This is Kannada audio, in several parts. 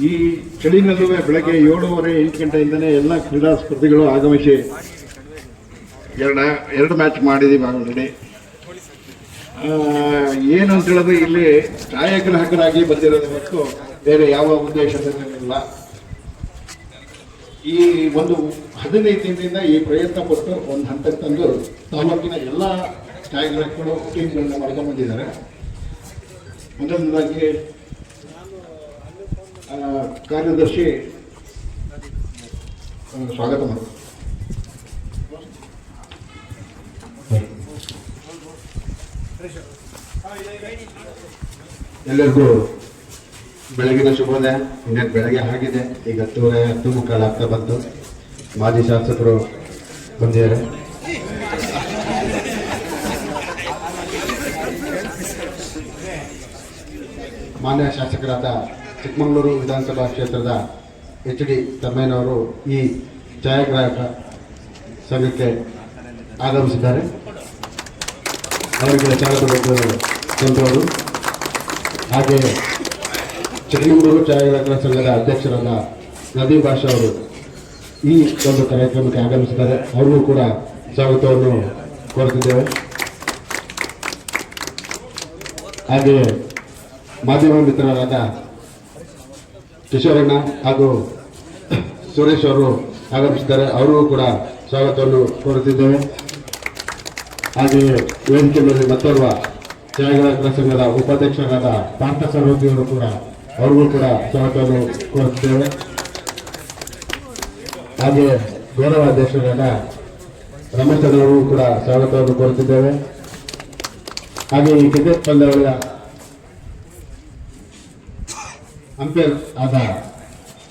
ಈ ಚಳಿನಲ್ಲೂ ಬೆಳಗ್ಗೆ 7:30 8 ಗಂಟೆಯಿಂದನೇ ಎಲ್ಲ ಕ್ರೀಡಾ ಸ್ಪರ್ಧಿಗಳು ಆಗಮಿಸಿ ಎರಡು ಮ್ಯಾಚ್ ಮಾಡಿದ್ದೀವಿ ಆಲ್ರೆಡಿ. ಏನು ಅಂತ ಹೇಳಿದ್ರೆ ಇಲ್ಲಿ ಛಾಯಾಗ್ರಾಹಕರಾಗಿ ಬಂದಿರೋದು ಹೊರತು ಬೇರೆ ಯಾವ ಉದ್ದೇಶದಲ್ಲಿಲ್ಲ. ಈ ಒಂದು 15 ದಿನದಿಂದ ಈ ಪ್ರಯತ್ನ ಪಟ್ಟು ಒಂದು ಹಂತಕ್ಕೆ ತಂದು ತಾಲೂಕಿನ ಎಲ್ಲ ಛಾಯಾಗ್ರಾಹಕರು ಟೀಮ್ಗಳನ್ನ ಮಾಡ್ಕೊಂಡು ಬಂದಿದ್ದಾರೆ. ಮೊದಲನೇದಾಗಿ ಕಾರ್ಯದರ್ಶಿ ಸ್ವಾಗತ ಮಾಡಿ. ಎಲ್ಲರಿಗೂ ಬೆಳಗಿನ ಶುಭೋದಯ. ಇನ್ನೇನು ಬೆಳಗ್ಗೆ ಆಗಿದೆ, ಈಗ 10:30 ಆಗ್ತಾ ಬಂತು. ಮಾಜಿ ಶಾಸಕರು ಬಂದಿದ್ದಾರೆ. ಮಾನ್ಯ ಶಾಸಕರಾದ ಚಿಕ್ಕಮಗಳೂರು ವಿಧಾನಸಭಾ ಕ್ಷೇತ್ರದ HD ತಮ್ಮಯ್ಯನವರು ಈ ಛಾಯಾಗ್ರಾಹಕ ಸಂಘಕ್ಕೆ ಆಗಮಿಸಿದ್ದಾರೆ. ಅವರಿಗೆ ಸ್ವಾಗತ. ಹಾಗೆಯೇ ಚಿಕ್ಕಮಗಳೂರು ಛಾಯಾಗ್ರಾಹಕರ ಸಂಘದ ಅಧ್ಯಕ್ಷರಾದ ನದೀಂ ಬಾಷಾ ಅವರು ಈ ಒಂದು ಕಾರ್ಯಕ್ರಮಕ್ಕೆ ಆಗಮಿಸಿದ್ದಾರೆ. ಅವರಿಗೂ ಕೂಡ ಸ್ವಾಗತವನ್ನು ಕೋರುತ್ತಿದ್ದೇವೆ. ಹಾಗೆಯೇ ಮಾಧ್ಯಮ ಮಿತ್ರರಾದ ಕಿಶೋರಣ್ಣ ಹಾಗೂ ಸುರೇಶ್ ಅವರು ಆಗಮಿಸಿದ್ದಾರೆ. ಅವರಿಗೂ ಕೂಡ ಸ್ವಾಗತವನ್ನು ಕೋರುತ್ತಿದ್ದೇವೆ. ಹಾಗೆಯೇ ವೇದಿಕೆ ಮೇಲೆ ಮತ್ತೋರ್ವ ಛಾಯಾಗ್ರಾಹಕರ ಸಂಘದ ಉಪಾಧ್ಯಕ್ಷರಾದ ಪಾರ್ಥ ಸರ್ವಜ್ಞ ಅವರು ಕೂಡ ಅವ್ರಿಗೂ ಕೂಡ ಸ್ವಾಗತವನ್ನು ಕೋರುತ್ತಿದ್ದೇವೆ. ಹಾಗೆಯೇ ಗೌರವ ಅಧ್ಯಕ್ಷರಾದ ರಮೇಶ್ ಅವರಿಗೂ ಕೂಡ ಸ್ವಾಗತವನ್ನು ಕೋರುತ್ತಿದ್ದೇವೆ. ಹಾಗೆ ಈ ಕ್ರಿಕೆಟ್ ಪಂದ್ಯಾವಳಿಯ ಅಂಪೈರ್ ಆದ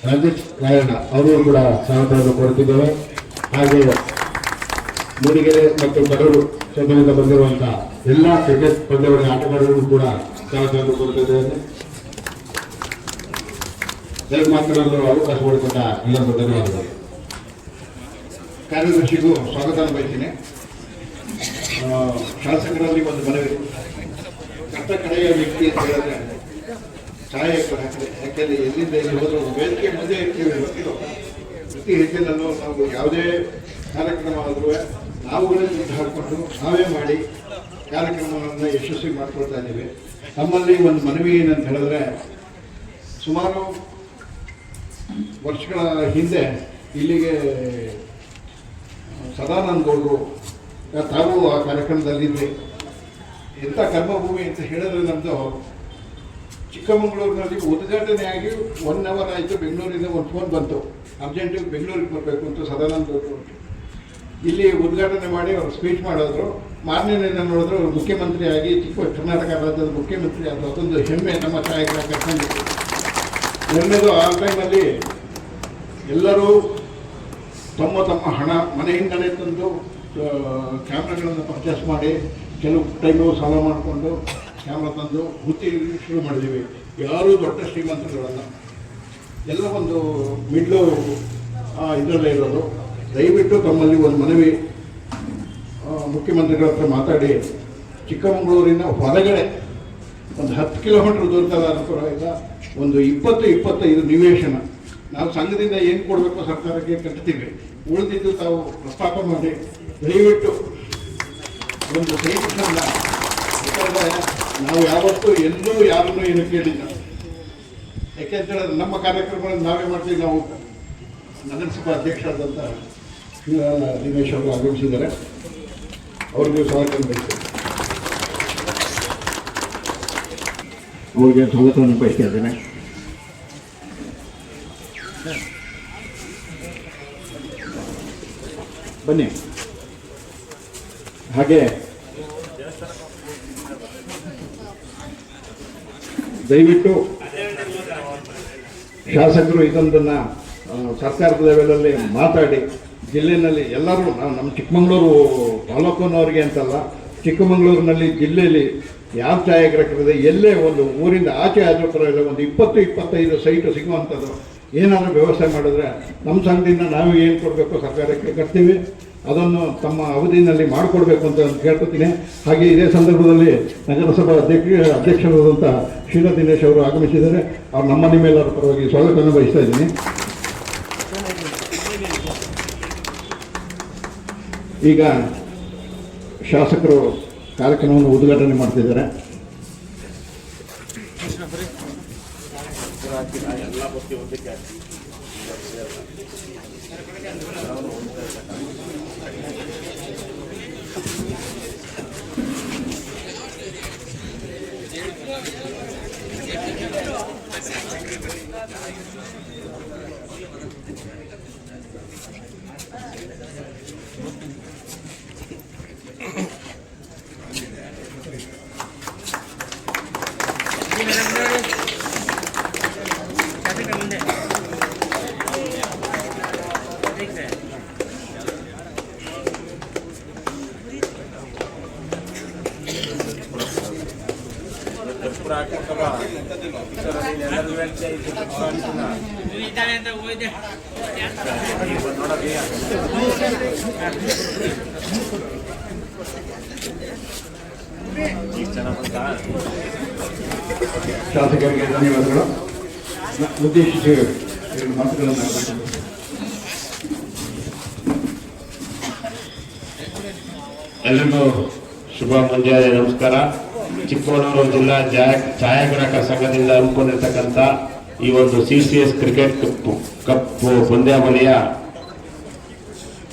ರಾಜೇಶ್ ರಾಯಣ್ಣ ಅವರಿಗೂ ಕೂಡ ಸ್ವಾಗತವನ್ನು ಕೋರುತ್ತಿದ್ದೇವೆ. ಹಾಗೆಯೇ ಮೂಡಿಗೆರೆ ಮತ್ತು ಕಡೂರು ಕ್ಷೇತ್ರದಿಂದ ಬಂದಿರುವಂತಹ ಎಲ್ಲ ಕ್ರಿಕೆಟ್ ಪಂದ್ಯಾವಳಿಯ ಆಟಗಾರರಿಗೂ ಕೂಡ ಸ್ವಾಗತವನ್ನು ಕೋರುತ್ತಿದ್ದೇವೆ. ದಯವಿಟ್ಟು ಮಾತನಾಡಲು ಅವಕಾಶ ಮಾಡಿಕೊಟ್ಟ ಎಲ್ಲರಿಗೂ ಧನ್ಯವಾದಗಳು. ಕಾರ್ಯದರ್ಶಿಗೂ ಸ್ವಾಗತ ಬಯಸ್ತೀನಿ. ಶಾಸಕರಲ್ಲಿ ಒಂದು ಮನವಿ, ಕಟ್ಟ ಕಡೆಯ ವ್ಯಕ್ತಿ ಅಂತ ಹೇಳಿದ್ರೆ ಛಾಯಾಗ್ರಾಹಕರೇ. ಯಾಕೆಂದರೆ ಎಲ್ಲಿಂದ ಇಲ್ಲಿ ಹೋದರೂ ವೇದಿಕೆ ಮುಂದೆ ಇರ್ತೀವಿ. ಪ್ರತಿ ಹೆಜ್ಜೆನಲ್ಲೂ ನಾವು ಯಾವುದೇ ಕಾರ್ಯಕ್ರಮ ಆದರೂ ನಾವುಗಳೇ ದುಡ್ಡು ಹಾಕಿಕೊಂಡು ನಾವೇ ಮಾಡಿ ಕಾರ್ಯಕ್ರಮಗಳನ್ನು ಯಶಸ್ವಿ ಮಾಡಿಕೊಳ್ತಾ ಇದ್ದೀವಿ. ನಮ್ಮಲ್ಲಿ ಒಂದು ಮನವಿ ಏನಂತ ಹೇಳಿದ್ರೆ, ಸುಮಾರು ವರ್ಷಗಳ ಹಿಂದೆ ಇಲ್ಲಿಗೆ ಸದಾನಂದ ಗೌಡರು ತಾವು ಆ ಕಾರ್ಯಕ್ರಮದಲ್ಲಿದ್ದೆ. ಎಂಥ ಕರ್ಮಭೂಮಿ ಅಂತ ಹೇಳಿದ್ರೆ, ನಮ್ಮದು ಚಿಕ್ಕಮಗಳೂರಿನಲ್ಲಿ ಉದ್ಘಾಟನೆಯಾಗಿ 1 ಅವರ್ ಆಯಿತು. ಬೆಂಗಳೂರಿಂದ ಒಂದು ಫೋನ್ ಬಂತು, ಅರ್ಜೆಂಟಿಗೆ ಬೆಂಗಳೂರಿಗೆ ಬರಬೇಕು ಅಂತ. ಸದಾನಂದ ಗೌಡರು ಇಲ್ಲಿ ಉದ್ಘಾಟನೆ ಮಾಡಿ ಅವರು ಸ್ಪೀಚ್ ಮಾಡಿದ್ರು. ಮಾರ್ನೇನ ನೋಡಿದ್ರು ಮುಖ್ಯಮಂತ್ರಿಯಾಗಿ ಕರ್ನಾಟಕ ರಾಜ್ಯದ ಮುಖ್ಯಮಂತ್ರಿ ಆದರು. ಅದೊಂದು ಹೆಮ್ಮೆ ನಮ್ಮ ಛಾಯಾಗ್ರಾಹಕರ ಸಂಘಕ್ಕೆ. ಎರಡನೇದು, ಆ ಟೈಮಲ್ಲಿ ಎಲ್ಲರೂ ತಮ್ಮ ಹಣ ಮನೆಯಿಂದಲೇ ತಂದು ಕ್ಯಾಮ್ರಾಗಳನ್ನು ಪರ್ಚೇಸ್ ಮಾಡಿ, ಕೆಲವು ಟೈಮು ಸಾಲ ಮಾಡಿಕೊಂಡು ಕ್ಯಾಮ್ರಾ ತಂದು ಹುತ್ತಿ ಶುರು ಮಾಡಿದ್ದೀವಿ. ಯಾರೂ ದೊಡ್ಡ ಶ್ರೀಮಂತರುಗಳಲ್ಲ, ಎಲ್ಲ ಒಂದು ಮಿಡ್ಲು ಇದರಲ್ಲೇ ಇರೋದು. ದಯವಿಟ್ಟು ತಮ್ಮಲ್ಲಿ ಒಂದು ಮನವಿ, ಮುಖ್ಯಮಂತ್ರಿಗಳ ಹತ್ರ ಮಾತಾಡಿ ಚಿಕ್ಕಮಗಳೂರಿನ ಹೊರಗಡೆ ಒಂದು 10 ಕಿಲೋಮೀಟರ್ ದೂರದಲ್ಲ ಒಂದು 20-25 ನಿವೇಶನ ನಾವು ಸಂಘದಿಂದ ಏನು ಕೊಡಬೇಕು ಸರ್ಕಾರಕ್ಕೆ ಕಟ್ತೀವಿ. ಉಳಿದಿದ್ದು ತಾವು ಪ್ರಸ್ತಾಪ ಮಾಡಿ ದಯವಿಟ್ಟು ಒಂದು ಸೈಟಿಸಲ್ಲ. ಯಾಕಂದರೆ ನಾವು ಯಾವತ್ತೂ ಎಲ್ಲೂ ಯಾರನ್ನೂ ಏನು ಕೇಳಿಲ್ಲ. ಯಾಕೆಂತೇಳಿದ್ರೆ ನಮ್ಮ ಕಾರ್ಯಕ್ರಮಗಳನ್ನು ನಾವೇ ಮಾಡ್ತೀವಿ. ನಾವು ನಗರಸಭಾ ಅಧ್ಯಕ್ಷರಾದಂಥ ದಿನೇಶ್ ಅವರು ಆಗಮಿಸಿದ್ದಾರೆ. ಅವ್ರಿಗೆ ಸ್ವಾಗತ ಬಯಸ್ತೇನೆ. ಅವ್ರಿಗೆ ಸ್ವಾಗತವನ್ನು ಬಯಸ್ತಾ ಇದ್ದೇನೆ. ಬನ್ನಿ. ಹಾಗೆ ದಯವಿಟ್ಟು ಶಾಸಕರು ಇದೊಂದನ್ನು ಸರ್ಕಾರದ ಲೆವೆಲಲ್ಲಿ ಮಾತಾಡಿ ಜಿಲ್ಲೆಯಲ್ಲಿ ಎಲ್ಲರೂ, ನಮ್ಮ ಚಿಕ್ಕಮಗಳೂರು ತಾಲೂಕಿನವ್ರಿಗೆ ಅಂತಲ್ಲ, ಚಿಕ್ಕಮಗಳೂರಿನಲ್ಲಿ ಜಿಲ್ಲೆಯಲ್ಲಿ ಯಾವ ಛಾಯಾಗ್ರಾಹಕರಿದೆ, ಎಲ್ಲೇ ಒಂದು ಊರಿಂದ ಆಚೆ ಆದರೂ ಪರವಾಗಿಲ್ಲ, ಒಂದು 20-25 ಸೈಟು ಸಿಗುವಂಥದ್ದು ಏನಾದರೂ ವ್ಯವಸ್ಥೆ ಮಾಡಿದ್ರೆ ನಮ್ಮ ಸಂಘದಿಂದ ನಾವು ಏನು ಕೊಡಬೇಕು ಸರ್ಕಾರಕ್ಕೆ ಕಟ್ತೀವಿ. ಅದನ್ನು ತಮ್ಮ ಅವಧಿಯಲ್ಲಿ ಮಾಡಿಕೊಡ್ಬೇಕು ಅಂತ ಕೇಳ್ಕೊತೀನಿ. ಹಾಗೆ ಇದೇ ಸಂದರ್ಭದಲ್ಲಿ ನಗರಸಭಾ ಅಧ್ಯಕ್ಷರಾದಂಥ ಶೀಲಾ ದಿನೇಶ್ ಅವರು ಆಗಮಿಸಿದ್ದಾರೆ. ಅವ್ರು ನಮ್ಮ ನಿಮ್ಮೆಲ್ಲರ ಪರವಾಗಿ ಸ್ವಾಗತವನ್ನು ಬಯಸ್ತಾ ಇದ್ದೀನಿ. ಈಗ ಶಾಸಕರು ಕಾರ್ಯಕ್ರಮವನ್ನು ಉದ್ಘಾಟನೆ ಮಾಡ್ತಿದ್ದಾರೆ. ಶಾಸಕರಿಗೆ ಧನ್ಯವಾದಗಳು. ಉದ್ದೇಶಿಸಿ ಮಾತುಗಳನ್ನು ಎಲ್ಲರಿಗೂ ಶುಭ ಮುಂಜಾನೆ ನಮಸ್ಕಾರ. ಚಿಕ್ಕಮಗಳೂರು ಜಿಲ್ಲಾ ಛಾಯಾಗ್ರಾಹಕರ ಸಂಘದಿಂದ ಹಮ್ಮಿಕೊಂಡಿರ್ತಕ್ಕಂಥ ಈ ಒಂದು CCS ಕ್ರಿಕೆಟ್ ಕಪ್ ಪಂದ್ಯಾವಳಿಯ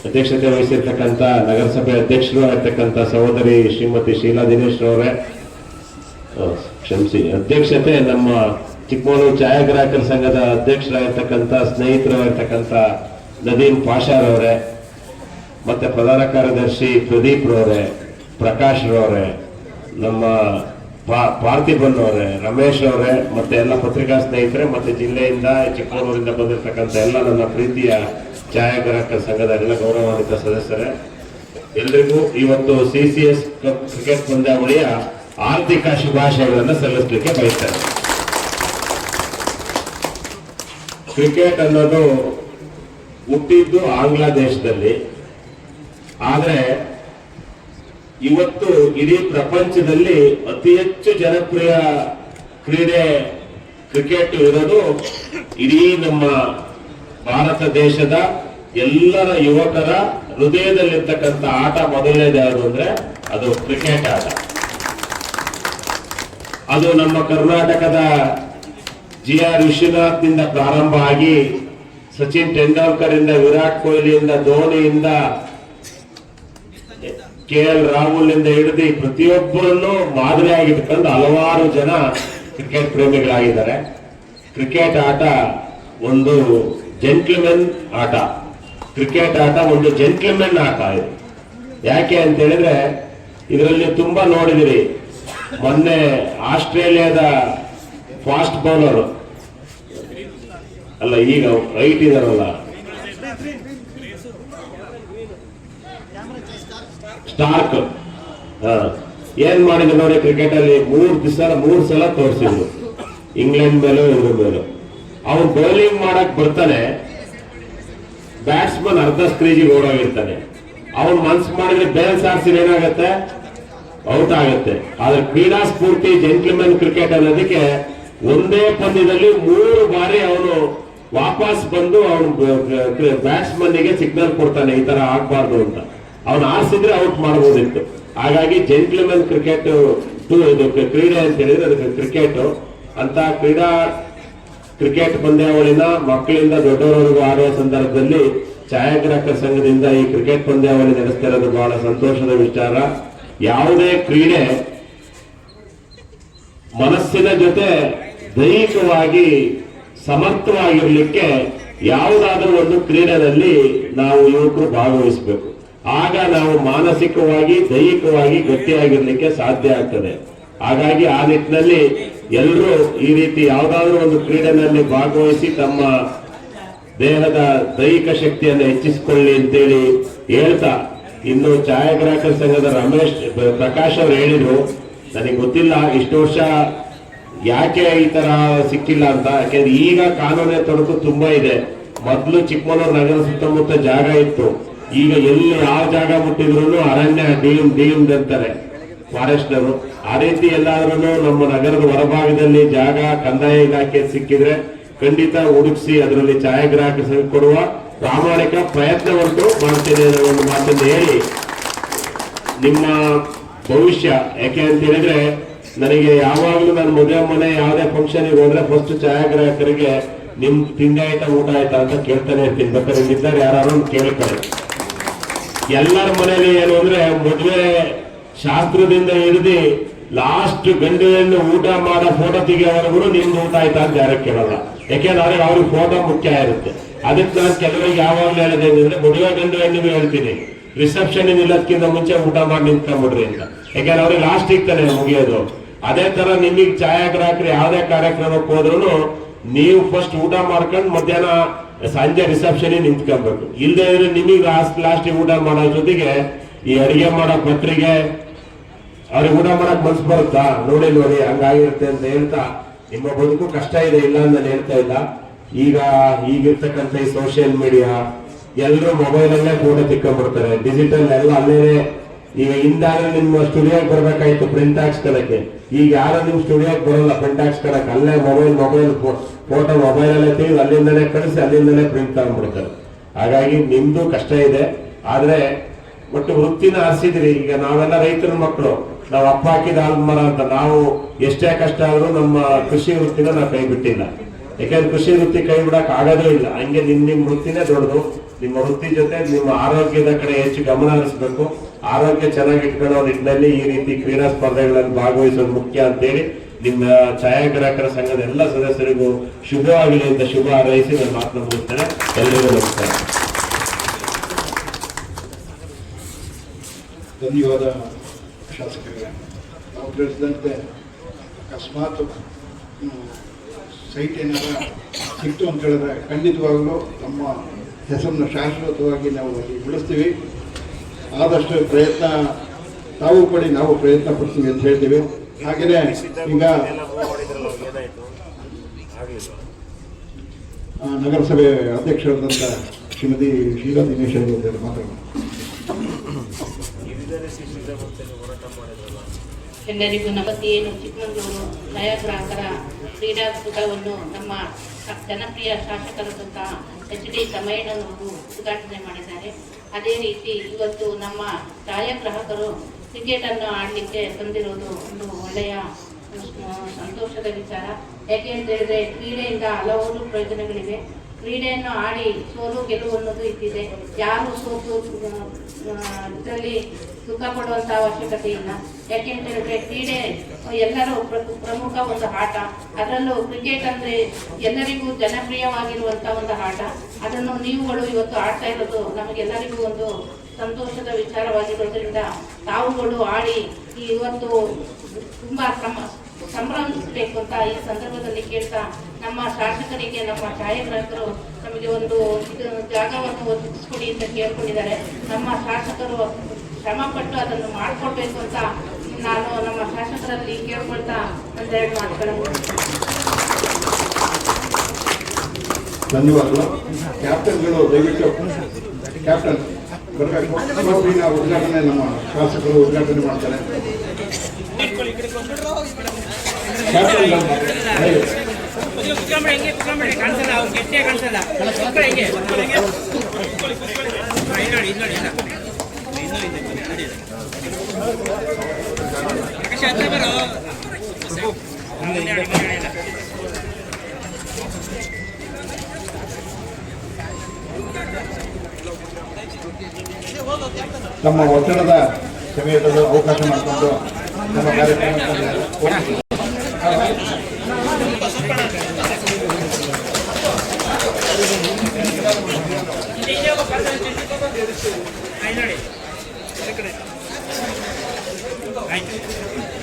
ಅಧ್ಯಕ್ಷತೆ ವಹಿಸಿರ್ತಕ್ಕಂಥ ನಗರಸಭೆ ಅಧ್ಯಕ್ಷರು ಆಗಿರ್ತಕ್ಕಂಥ ಸಹೋದರಿ ಶ್ರೀಮತಿ ಶೀಲಾ ದಿನೇಶ್ ಅವರೇ, ಕ್ಷಮಿಸಿ, ಅಧ್ಯಕ್ಷತೆ ನಮ್ಮ ಚಿಕ್ಕಮಗಳೂರು ಛಾಯಾಗ್ರಾಹಕರ ಸಂಘದ ಅಧ್ಯಕ್ಷರಾಗಿರ್ತಕ್ಕಂಥ ಸ್ನೇಹಿತರಾಗಿರ್ತಕ್ಕಂಥ ನದೀಮ್ ಪಾಷಾರ್ ಅವರೇ, ಮತ್ತೆ ಪ್ರಧಾನ ಕಾರ್ಯದರ್ಶಿ ಪ್ರದೀಪ್ ರವರೇ, ಪ್ರಕಾಶ್ ರವರೇ, ನಮ್ಮ ಪಾರ್ಥಿಬನ್ ಅವರೇ, ರಮೇಶ್ ಅವರೇ, ಮತ್ತೆ ಎಲ್ಲ ಪತ್ರಿಕಾ ಸ್ನೇಹಿತರೆ, ಮತ್ತೆ ಜಿಲ್ಲೆಯಿಂದ ಚಿಕ್ಕಮಗಳೂರಿಂದ ಬಂದಿರತಕ್ಕಂಥ ಎಲ್ಲ ನನ್ನ ಪ್ರೀತಿಯ ಛಾಯಾಗ್ರಾಹಕರ ಸಂಘದ ಎಲ್ಲ ಗೌರವಾನ್ವಿತ ಸದಸ್ಯರೇ, ಎಲ್ರಿಗೂ ಇವತ್ತು CCS ಕಪ್ ಕ್ರಿಕೆಟ್ ಪಂದ್ಯಾವಳಿಯ ಆರ್ಥಿಕ ಶುಭಾಶಯಗಳನ್ನು ಸಲ್ಲಿಸಲಿಕ್ಕೆ ಬಯಸ್ತಾರೆ. ಕ್ರಿಕೆಟ್ ಅನ್ನೋದು ಹುಟ್ಟಿದ್ದು ಆಂಗ್ಲ ದೇಶದಲ್ಲಿ, ಆದರೆ ಇವತ್ತು ಇಡೀ ಪ್ರಪಂಚದಲ್ಲಿ ಅತಿ ಹೆಚ್ಚು ಜನಪ್ರಿಯ ಕ್ರೀಡೆ ಕ್ರಿಕೆಟ್ ಇರೋದು ಇಡೀ ನಮ್ಮ ಭಾರತ ದೇಶದ ಎಲ್ಲರ ಯುವಕರ ಹೃದಯದಲ್ಲಿರ್ತಕ್ಕಂಥ ಆಟ ಮೊದಲನೇದು ಯಾವುದು ಅಂದ್ರೆ ಅದು ಕ್ರಿಕೆಟ್ ಆಟ. ಅದು ನಮ್ಮ ಕರ್ನಾಟಕದ GR ವಿಶ್ವನಾಥ್ನಿಂದ ಪ್ರಾರಂಭ ಆಗಿ ಸಚಿನ್ ತೆಂಡೂಲ್ಕರ್ ಇಂದ, ವಿರಾಟ್ ಕೊಹ್ಲಿಯಿಂದ, ಧೋನಿಯಿಂದ, KL ರಾಹುಲ್ ಇಂದ ಹಿಡಿದು ಪ್ರತಿಯೊಬ್ಬರನ್ನು ಮಾದರಿಯಾಗಿರ್ತಕ್ಕಂಥ ಹಲವಾರು ಜನ ಕ್ರಿಕೆಟ್ ಪ್ರೇಮಿಗಳಾಗಿದ್ದಾರೆ. ಕ್ರಿಕೆಟ್ ಆಟ ಒಂದು ಜೆಂಟ್ಲ್ಮೆನ್ ಆಟ. ಕ್ರಿಕೆಟ್ ಆಟ ಒಂದು ಜೆಂಟ್ಲ್ಮೆನ್ ಆಟ ಇದು. ಯಾಕೆ ಅಂತ ಹೇಳಿದ್ರೆ ಇದರಲ್ಲಿ ತುಂಬಾ ನೋಡಿದಿರಿ. ಮೊನ್ನೆ ಆಸ್ಟ್ರೇಲಿಯಾದ ಫಾಸ್ಟ್ ಬೌಲರ್ ಅಲ್ಲ, ಈಗ ಹೈಟ್ ಇದಾರಲ್ಲ, ಸ್ಟಾರ್ಕ್, ಏನ್ ಮಾಡಿದ್ರು ನೋಡಿ ಕ್ರಿಕೆಟ್ ಅಲ್ಲಿ 3 ಸಲ ತೋರಿಸಿದ್ರು, ಇಂಗ್ಲೆಂಡ್ ಮೇಲೂ ಇದ್ರ ಮೇಲೂ. ಅವನು ಬೌಲಿಂಗ್ ಮಾಡಕ್ ಬರ್ತಾನೆ, ಬ್ಯಾಟ್ಸ್ಮನ್ ಅರ್ಧ ಸ್ಕ್ರೀಜಿಗೆ ಓಡೋಗಿರ್ತಾನೆ. ಅವನು ಮನ್ಸು ಮಾಡಿದ್ರೆ ಬೇಲ್ ಸಾರಿಸಿ ಏನಾಗತ್ತೆ, ಔಟ್ ಆಗುತ್ತೆ. ಆದ್ರೆ ಕ್ರೀಡಾ ಸ್ಫೂರ್ತಿ ಜೆಂಟ್ಲ್ಮೆನ್ ಕ್ರಿಕೆಟ್ ಅನ್ನೋದಕ್ಕೆ ಒಂದೇ ಪಂದ್ಯದಲ್ಲಿ 3 ಬಾರಿ ಅವನು ವಾಪಸ್ ಬಂದು ಅವನು ಬ್ಯಾಟ್ಸ್ಮನ್ಗೆ ಸಿಗ್ನಲ್ ಕೊಡ್ತಾನೆ, ಈ ತರ ಆಗ್ಬಾರ್ದು ಅಂತ. ಅವನು ಆರಿಸಿದ್ರೆ ಔಟ್ ಮಾಡಬಹುದಿತ್ತು. ಹಾಗಾಗಿ ಜೆಂಟ್ಲ್ಮೆನ್ ಕ್ರಿಕೆಟ್ ಇದು ಕ್ರೀಡೆ ಅಂತ ಹೇಳಿದ್ರೆ ಅದಕ್ಕೆ ಕ್ರಿಕೆಟ್ ಅಂತ ಕ್ರಿಕೆಟ್ ಪಂದ್ಯಾವಳಿನ ಮಕ್ಕಳಿಂದ ದೊಡ್ಡವರವರೆಗೂ ಆಡುವ ಸಂದರ್ಭದಲ್ಲಿ ಛಾಯಾಗ್ರಾಹಕರ ಸಂಘದಿಂದ ಈ ಕ್ರಿಕೆಟ್ ಪಂದ್ಯಾವಳಿ ನಡೆಸ್ತಾ ಇರೋದು ಬಹಳ ಸಂತೋಷದ ವಿಚಾರ. ಯಾವುದೇ ಕ್ರೀಡೆ ಮನಸ್ಸಿನ ಜೊತೆ ದೈಹಿಕವಾಗಿ ಸಮರ್ಥವಾಗಿರ್ಲಿಕ್ಕೆ ಯಾವುದಾದ್ರೂ ಒಂದು ಕ್ರೀಡೆಯಲ್ಲಿ ನಾವು ಯುವಕರು ಭಾಗವಹಿಸಬೇಕು. ಆಗ ನಾವು ಮಾನಸಿಕವಾಗಿ ದೈಹಿಕವಾಗಿ ಗಟ್ಟಿಯಾಗಿರ್ಲಿಕ್ಕೆ ಸಾಧ್ಯ ಆಗ್ತದೆ. ಹಾಗಾಗಿ ಆ ನಿಟ್ಟಿನಲ್ಲಿ ಎಲ್ಲರೂ ಈ ರೀತಿ ಯಾವುದಾದ್ರೂ ಒಂದು ಕ್ರೀಡೆನಲ್ಲಿ ಭಾಗವಹಿಸಿ ತಮ್ಮ ದೇಹದ ದೈಹಿಕ ಶಕ್ತಿಯನ್ನು ಹೆಚ್ಚಿಸಿಕೊಳ್ಳಿ ಅಂತೇಳಿ ಹೇಳ್ತಾ, ಇನ್ನು ಛಾಯಾಗ್ರಾಹಕರ ಸಂಘದ ಪ್ರಕಾಶ್ ಅವರು ಹೇಳಿದ್ರು, ನನಗೆ ಗೊತ್ತಿಲ್ಲ ಇಷ್ಟು ವರ್ಷ ಯಾಕೆ ಈ ತರ ಸಿಕ್ಕಿಲ್ಲ ಅಂತ. ಯಾಕೆಂದ್ರೆ ಈಗ ಕಾನೂನಿನ ತೊಡಕು ತುಂಬಾ ಇದೆ. ಮೊದಲು ಚಿಕ್ಕಮಗಳೂರು ನಗರ ಸುತ್ತಮುತ್ತ ಜಾಗ ಇತ್ತು, ಈಗ ಎಲ್ಲಿ ಯಾವ ಜಾಗ ಮುಟ್ಟಿದ್ರು ಅರಣ್ಯ ಡೀಮ್ಡ್ ಅಂತಾರೆ ಫಾರೆಸ್ಟ್ನರು. ಆ ರೀತಿ ಎಲ್ಲಾದ್ರೂ ನಮ್ಮ ನಗರದ ಹೊರಭಾಗದಲ್ಲಿ ಜಾಗ ಕಂದಾಯ ಇಲಾಖೆ ಸಿಕ್ಕಿದ್ರೆ ಖಂಡಿತ ಹುಡುಕಿಸಿ ಅದರಲ್ಲಿ ಛಾಯಾಗ್ರಾಹಕ ಕೊಡುವ ಪ್ರಾಮಾಣಿಕ ಪ್ರಯತ್ನವನ್ನು ಮಾಡ್ತೇನೆ ಅನ್ನೋ ಒಂದು ಮಾತನ್ನು ಹೇಳಿ ನಿಮ್ಮ ಭವಿಷ್ಯ, ಯಾಕೆ ಅಂತ ಹೇಳಿದ್ರೆ ನನಗೆ ಯಾವಾಗಲೂ ನಾನು ಮದುವೆ ಮನೆ ಯಾವುದೇ ಫಂಕ್ಷನ್ಗೆ ಹೋದ್ರೆ ಫಸ್ಟ್ ಛಾಯಾಗ್ರಾಹಕರಿಗೆ ನಿಮ್ ತಿಂಡಿ ಆಯ್ತಾ ಊಟ ಆಯ್ತಾ ಅಂತ ಕೇಳ್ತಾನೆ ಇರ್ತೀನಿ. ಬೇಕಾದ್ರೆ ಇಲ್ಲಿದ್ದಾರೆ ಯಾರು ಕೇಳ್ತಾರೆ. ಎಲ್ಲರ ಮನೇಲಿ ಏನು ಅಂದ್ರೆ ಮದುವೆ ಶಾಸ್ತ್ರದಿಂದ ಹಿಡಿದು ಲಾಸ್ಟ್ ಗಂಡು ಹೆಣ್ಣು ಊಟ ಮಾಡೋ ಫೋಟೋ ತೆಗಿಯೋವರೆಗೂ ನಿಮ್ದು ಊಟ ಆಯ್ತಾ ಅಂತ ಯಾರು ಕೇಳಲ್ಲ. ಯಾಕೆಂದ್ರೆ ಅವ್ರಿಗೆ ಫೋಟೋ ಮುಖ್ಯ ಇರುತ್ತೆ. ಅದಕ್ಕೆ ನಾನು ಕೆಲವರಿಗೆ ಯಾವಾಗಲೂ ಹೇಳೋದೇ ಅಂದ್ರೆ ಮದುವೆ ಗಂಡು ಹೆಣ್ಣಿಗೆ ಹೇಳ್ತೀನಿ, ರಿಸೆಪ್ಷನ್ ನಿಲ್ಲೋದಕ್ಕಿಂತ ಮುಂಚೆ ಊಟ ಮಾಡಿ ನಿಂತ್ಕೊಂಡ್ಬಿಡ್ರಿ ಅಂತ. ಯಾಕೆಂದ್ರೆ ಅವ್ರಿಗೆ ಲಾಸ್ಟ್ ಇರ್ತಾನೆ ಮುಗಿಯೋದು. ಅದೇ ತರ ನಿಮಗೆ ಛಾಯಾಗ್ರಾಹಕರು ಯಾವುದೇ ಕಾರ್ಯಕ್ರಮಕ್ಕೆ ಹೋದ್ರು ನೀವು ಫಸ್ಟ್ ಊಟ ಮಾಡ್ಕೊಂಡು ಮಧ್ಯಾಹ್ನ ಸಂಜೆ ರಿಸೆಪ್ಷನ್ ನಿಂತ್ಕೊಬೇಕು. ಇಲ್ಲದೆ ಇದ್ರೆ ನಿಮಗೆ ಲಾಸ್ಟ್ ಊಟ ಮಾಡೋ ಜೊತೆಗೆ ಈ ಅಡಿಗೆ ಮಾಡೋ ಪತ್ರಿಕೆ ಅವ್ರಿಗೆ ಊಟ ಮಾಡಕ್ ಮನ್ಸು ಬರುತ್ತಾ ನೋಡಿ ಹಂಗಾಗಿರುತ್ತೆ ಅಂತ ಹೇಳ್ತಾ ನಿಮ್ಮ ಬದುಕು ಕಷ್ಟ ಇದೆ, ಇಲ್ಲ ಅಂತ ನಾನು ಹೇಳ್ತಾ ಇಲ್ಲ. ಈಗಿರ್ತಕ್ಕಂಥ ಈ ಸೋಷಿಯಲ್ ಮೀಡಿಯಾ ಎಲ್ಲರೂ ಮೊಬೈಲಲ್ಲೇ ಫೋಟೋ ತಿಕ್ಕೊಂಡ್ಬಿಡ್ತಾರೆ, ಡಿಜಿಟಲ್ ಎಲ್ಲ ಅಲ್ಲೇ. ಈಗ ಹಿಂದಾದ್ರೆ ನಿಮ್ಮ ಸ್ಟುಡಿಯೋಗೆ ಬರ್ಬೇಕಾಯ್ತು ಪ್ರಿಂಟ್ ಹಾಕ್ಸ್ಕೊಳಕ್ಕೆ, ಈಗ ಯಾರು ನಿಮ್ ಸ್ಟುಡಿಯೋಗೆ ಬರಲ್ಲ ಪ್ರಿಂಟ್ ಹಾಕ್ಸ್ಕೊಳಕ್ಕೆ. ಅಲ್ಲೇ ಮೊಬೈಲ್ ಫೋಟೋ ಮೊಬೈಲಲ್ಲೇ ತೆಗೆದು ಅಲ್ಲಿಂದಲೇ ಕಳಿಸಿ ಅಲ್ಲಿಂದಲೇ ಪ್ರಿಂಟ್ ತಗೊಂಡ್ಬಿಡ್ತಾರೆ. ಹಾಗಾಗಿ ನಿಮ್ದು ಕಷ್ಟ ಇದೆ, ಆದ್ರೆ ಒಟ್ಟು ವೃತ್ತಿನ ಆರಿಸಿದ್ರಿ. ಈಗ ನಾವೆಲ್ಲ ರೈತರ ಮಕ್ಕಳು, ನಾವು ಅಪ್ಪ ಹಾಕಿದ ಆಲ್ಮರ ಅಂತ. ನಾವು ಎಷ್ಟೇ ಕಷ್ಟ ಆದ್ರೂ ನಮ್ಮ ಕೃಷಿ ವೃತ್ತಿನ ನಾವು ಕೈ ಬಿಟ್ಟಿಲ್ಲ. ಯಾಕಂದ್ರೆ ಕೃಷಿ ವೃತ್ತಿ ಕೈ ಬಿಡಕ್ ಆಗೋದೇ ಇಲ್ಲ. ಹಂಗೆ ನಿಮ್ ವೃತ್ತಿನೇ ದೊಡ್ಡದು. ನಿಮ್ಮ ವೃತ್ತಿ ಜೊತೆ ನಿಮ್ಮ ಆರೋಗ್ಯದ ಕಡೆ ಹೆಚ್ಚು ಗಮನ ಹರಿಸಬೇಕು. ಆರೋಗ್ಯ ಚೆನ್ನಾಗಿ ಇಟ್ಕೊಳ್ಳೋ ನಿಟ್ಟಿನಲ್ಲಿ ಈ ರೀತಿ ಕ್ರೀಡಾ ಸ್ಪರ್ಧೆಗಳಲ್ಲಿ ಭಾಗವಹಿಸೋದು ಮುಖ್ಯ ಅಂತೇಳಿ ನಿಮ್ಮ ಛಾಯಾಗ್ರಾಹಕರ ಸಂಘದ ಎಲ್ಲ ಸದಸ್ಯರಿಗೂ ಶುಭವಾಗಲಿ ಅಂತ ಶುಭ ಹಾರೈಸಿ ನಾನು ಮಾತನ್ನ ಮುಗಿಸ್ತೇನೆ. ಎಲ್ಲರಿಗೂ ನಮಸ್ಕಾರ. ಧನ್ಯವಾದ ಶಾಸಕರಿಗೆ. ನಾವು ತಿಳಿಸಿದಂತೆ ಅಕಸ್ಮಾತ್ ಸೈಟ್ ಏನಾರ ಸಿಕ್ತು ಅಂತ ಹೇಳಿದ್ರೆ ಖಂಡಿತವಾಗಲೂ ನಮ್ಮ ಹೆಸರನ್ನು ಶಾಶ್ವತವಾಗಿ ನಾವು ಅಲ್ಲಿ ಉಳಿಸ್ತೀವಿ. ಆದಷ್ಟು ಪ್ರಯತ್ನ ತಾವು ಪಡಿ, ನಾವು ಪ್ರಯತ್ನ ಪಡ್ತೀವಿ ಅಂತ ಹೇಳ್ತೀವಿ. ಹಾಗೆಯೇ ಈಗ ನಗರಸಭೆ ಅಧ್ಯಕ್ಷರಾದಂಥ ಶ್ರೀಮತಿ ಶೀಲಾ ದಿನೇಶ್ ಅವರು ಮಾತಾಡೋಣ. ಎಲ್ಲರಿಗೂ ನವತಿಯೇನು ಚಿಕ್ಕಮಗಳೂರು ಛಾಯಾಗ್ರಾಹಕರ ಕ್ರೀಡಾಕೂಟವನ್ನು ನಮ್ಮ ಜನಪ್ರಿಯ ಶಾಸಕರಾದಂಥ HD ತಮ್ಮಯ್ಯನವರು ಉದ್ಘಾಟನೆ ಮಾಡಿದ್ದಾರೆ. ಅದೇ ರೀತಿ ಇವತ್ತು ನಮ್ಮ ಛಾಯಾಗ್ರಾಹಕರು ಕ್ರಿಕೆಟನ್ನು ಆಡಲಿಕ್ಕೆ ತಂದಿರೋದು ಒಂದು ಒಳ್ಳೆಯ ಸಂತೋಷದ ವಿಚಾರ. ಯಾಕೆ ಅಂತ ಹೇಳಿದ್ರೆ ಕ್ರೀಡೆಯಿಂದ ಹಲವಾರು ಪ್ರಯೋಜನಗಳಿವೆ. ಕ್ರೀಡೆಯನ್ನು ಆಡಿ ಸೋಲು ಗೆಲುವು ಅನ್ನೋದು ಇದ್ದಿದೆ. ಯಾರು ಸೋತು ಇದರಲ್ಲಿ ದುಃಖ ಪಡುವಂಥ ಅವಶ್ಯಕತೆ ಇಲ್ಲ. ಯಾಕೆಂತ ಹೇಳಿದ್ರೆ ಕ್ರೀಡೆ ಎಲ್ಲರೂ ಪ್ರಮುಖ ಒಂದು ಆಟ. ಅದರಲ್ಲೂ ಕ್ರಿಕೆಟ್ ಅಂದರೆ ಎಲ್ಲರಿಗೂ ಜನಪ್ರಿಯವಾಗಿರುವಂಥ ಒಂದು ಆಟ. ಅದನ್ನು ನೀವುಗಳು ಇವತ್ತು ಆಡ್ತಾ ಇರೋದು ನಮಗೆಲ್ಲರಿಗೂ ಒಂದು ಸಂತೋಷದ ವಿಚಾರವಾಗಿರೋದ್ರಿಂದ ತಾವುಗಳು ಆಡಿ ಇವತ್ತು ತುಂಬ ಸಂಭ್ರಮಿಸಬೇಕು ಅಂತ ಈ ಸಂದರ್ಭದಲ್ಲಿ ಕೇಳ್ತಾ, ನಮ್ಮ ಶಾಸಕರಿಗೆ ನಮ್ಮ ಛಾಯಾಗ್ರಾಹಕರು ನಮಗೆ ಒಂದು ಜಾಗವನ್ನು ಒದಗಿಸ್ಕೊಡಿ ಅಂತ ಕೇಳ್ಕೊಂಡಿದ್ದಾರೆ. ನಮ್ಮ ಶಾಸಕರು ಶ್ರಮಪಟ್ಟು ಅದನ್ನು ಮಾಡಿಕೊಡ್ಬೇಕು ಅಂತ ನಾನು ನಮ್ಮ ಶಾಸಕರಲ್ಲಿ ಕೇಳ್ಕೊಳ್ತಾ ಒಂದೆರಡು ಮಾತುಗಳನ್ನು. ಧನ್ಯವಾದಗಳು. ಕ್ಯಾಪ್ಟನ್ಗಳು ದಯವಿಟ್ಟು ಕ್ಯಾಪ್ಟನ್ ಬರಬೇಕು. ಉದ್ಘಾಟನೆ ನಮ್ಮ ಶಾಸಕರು ಉದ್ಘಾಟನೆ ಮಾಡ್ತಾರೆ. ತಮ್ಮ ಒತ್ತಡದ ಸಮಯದಲ್ಲಿ ಅವಕಾಶ ಮಾಡಿಕೊಂಡು ನಮ್ಮ ಕಾರ್ಯಕ್ರಮ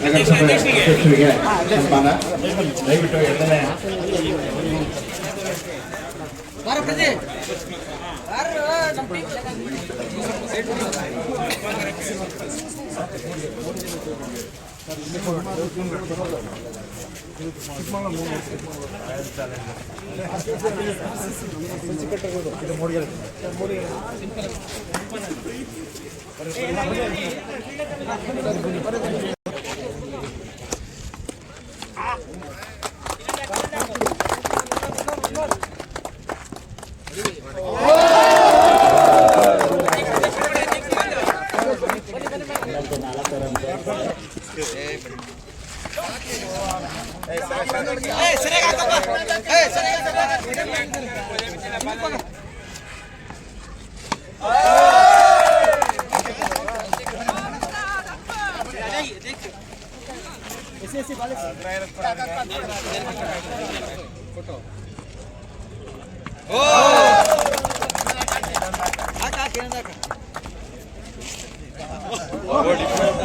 ನಗರಸಭೆ ಅಧ್ಯಕ್ಷರಿಗೆ ಸನ್ಮಾನ. ದಯವಿಟ್ಟು ಎರಡನೇ ಓ